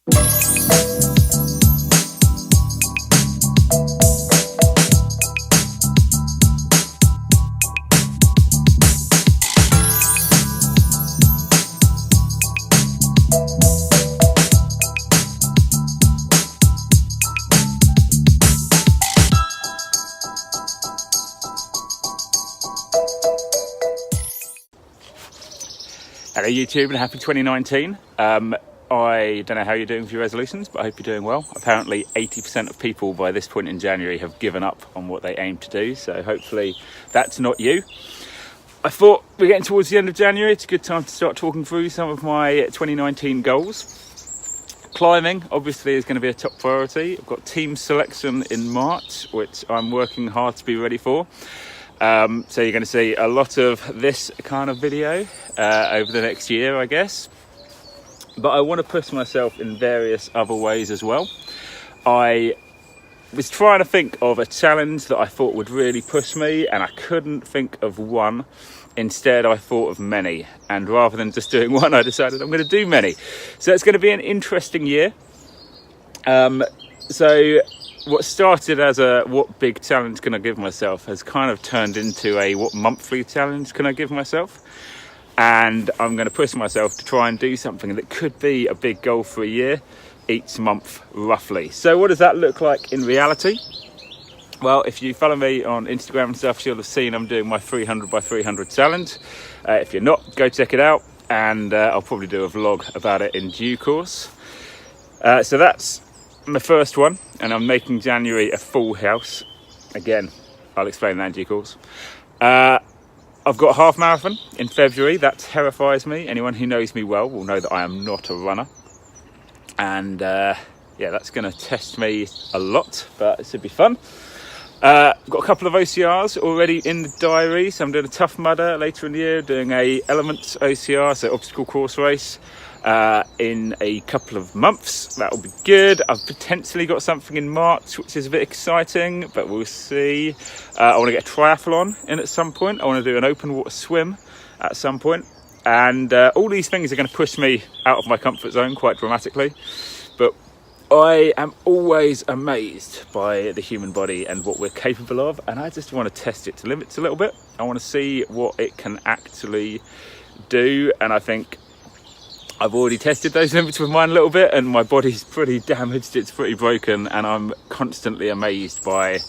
Hello YouTube and happy 2019. I don't know how you're doing with your resolutions, but I hope you're doing well. Apparently 80% of people by this point in January have given up on what they aim to do, so hopefully that's not you. I thought we're getting towards the end of January, it's a good time to start talking through some of my 2019 goals. Climbing obviously is going to be a top priority. I've got team selection in March, which I'm working hard to be ready for. So you're going to see a lot of this kind of video over the next year, I guess. But I want to push myself in various other ways as well. I was trying to think of a challenge that I thought would really push me, and I couldn't think of one. Instead, I thought of many. And rather than just doing one, I decided I'm going to do many. So it's going to be an interesting year. So what started as a what big challenge can I give myself has kind of turned into a what monthly challenge can I give myself. And I'm going to push myself to try and do something that could be a big goal for a year each month roughly. So what does that look like in reality? Well, if you follow me on Instagram and stuff, you'll have seen I'm doing my 300 by 300 challenge. If you're not, go check it out, and I'll probably do a vlog about it in due course. So that's my first one, and I'm making January a full house. Again, I'll explain that in due course. I've got a half marathon in February. That terrifies me. Anyone who knows me well will know that I am not a runner. And yeah, that's going to test me a lot, but it should be fun. I've got a couple of OCRs already in the diary. So I'm doing a Tough Mudder later in the year, doing a Elements OCR, so obstacle course race, in a couple of months. That will be good. I've potentially got something in March which is a bit exciting, but we'll see. I want to get a triathlon in at some point. I want to do an open water swim at some point, and all these things are going to push me out of my comfort zone quite dramatically. But I am always amazed by the human body and what we're capable of, and I just want to test its limits a little bit. I want to see what it can actually do, and I think I've already tested those limits with mine a little bit, and my body's pretty damaged, it's pretty broken, and I'm constantly amazed by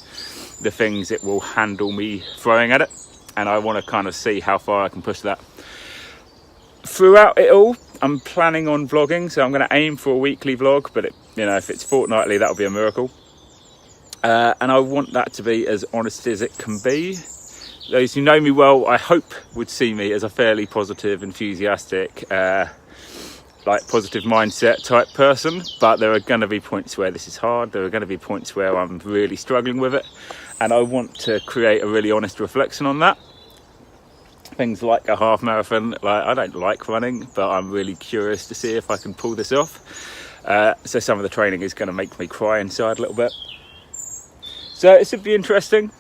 the things it will handle me throwing at it, and I want to kind of see how far I can push that. Throughout it all, I'm planning on vlogging, so I'm going to aim for a weekly vlog, but if it's fortnightly, that'll be a miracle. And I want that to be as honest as it can be. Those who know me well, I hope, would see me as a fairly positive, enthusiastic, positive mindset type person, but there are going to be points where this is hard. There are going to be points where I'm really struggling with it, and I want to create a really honest reflection on that. Things like a half marathon, I don't like running, but I'm really curious to see if I can pull this off. So some of the training is going to make me cry inside a little bit. So it should be interesting.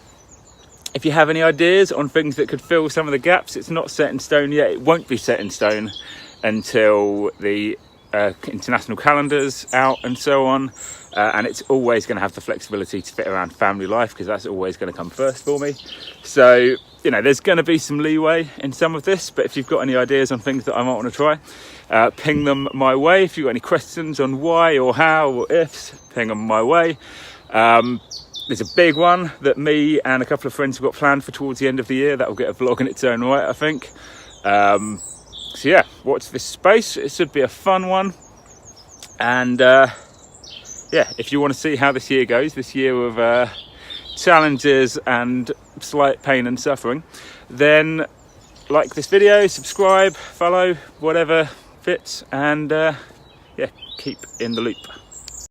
If you have any ideas on things that could fill some of the gaps, it's not set in stone yet. It won't be set in stone until the international calendar's out and so on. And it's always going to have the flexibility to fit around family life, because that's always going to come first for me. So, there's going to be some leeway in some of this, but if you've got any ideas on things that I might want to try, ping them my way. If you've got any questions on why or how or ifs, ping them my way. There's a big one that me and a couple of friends have got planned for towards the end of the year. That will get a vlog in its own right, I think. So yeah, watch this space. It should be a fun one. And yeah, if you want to see how this year goes, this year of challenges and slight pain and suffering, then like this video, subscribe, follow, whatever fits, and yeah, keep in the loop.